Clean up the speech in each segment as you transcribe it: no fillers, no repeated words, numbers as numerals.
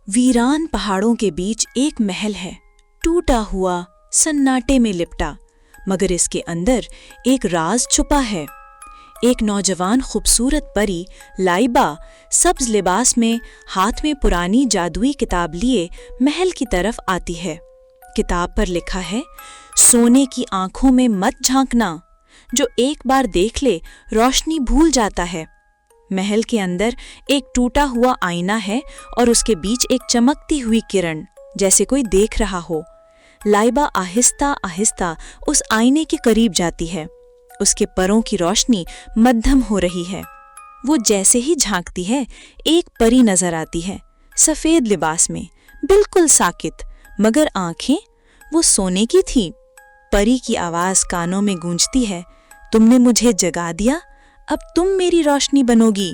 ویران پہاڑوں کے بیچ ایک محل ہے، ٹوٹا ہوا، سناٹے میں لپٹا، مگر اس کے اندر ایک راز چھپا ہے۔ ایک نوجوان خوبصورت پری لائبہ سبز لباس میں ہاتھ میں پرانی جادوئی کتاب لیے محل کی طرف آتی ہے۔ کتاب پر لکھا ہے، سونے کی آنکھوں میں مت جھانکنا، جو ایک بار دیکھ لے روشنی بھول جاتا ہے۔ محل کے اندر ایک ٹوٹا ہوا آئینہ ہے اور اس کے بیچ ایک چمکتی ہوئی کرن، جیسے کوئی دیکھ رہا ہو۔ لائبہ آہستہ آہستہ اس آئینے کے قریب جاتی ہے۔ اس کے پروں کی روشنی مدھم ہو رہی ہے۔ وہ جیسے ہی جھانکتی ہے، ایک پری نظر آتی ہے، سفید لباس میں، بالکل ساکت، مگر آنکھیں وہ سونے کی تھی۔ پری کی آواز کانوں میں گونجتی ہے، تم نے مجھے جگا دیا، اب تم میری روشنی بنو گی۔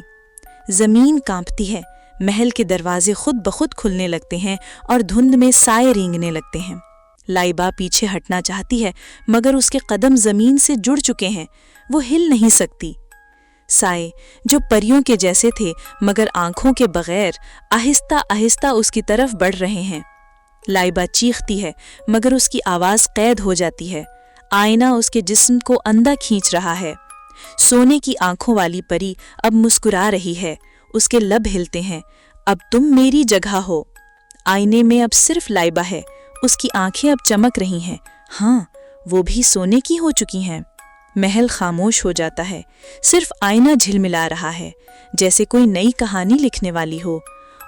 زمین کانپتی ہے، محل کے دروازے خود بخود کھلنے لگتے ہیں اور دھند میں سائے رینگنے لگتے ہیں۔ لائبہ پیچھے ہٹنا چاہتی ہے، مگر اس کے قدم زمین سے جڑ چکے ہیں، وہ ہل نہیں سکتی۔ سائے جو پریوں کے جیسے تھے مگر آنکھوں کے بغیر، آہستہ آہستہ اس کی طرف بڑھ رہے ہیں۔ لائبہ چیختی ہے، مگر اس کی آواز قید ہو جاتی ہے۔ آئینہ اس کے جسم کو اندھا کھینچ رہا ہے۔ سونے کی آنکھوں والی پری اب مسکرا رہی ہے، اس کے لب ہلتے ہیں، اب تم میری جگہ ہو۔ آئینے میں اب صرف لائبہ ہے، اس کی آنکھیں اب چمک رہی ہیں، ہاں وہ بھی سونے کی ہو چکی ہیں۔ محل خاموش ہو جاتا ہے، صرف آئینہ جھلملا رہا ہے، جیسے کوئی نئی کہانی لکھنے والی ہو،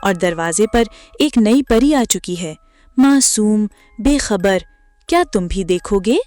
اور دروازے پر ایک نئی پری آ چکی ہے، معصوم، بے خبر، کیا تم بھی دیکھو گے؟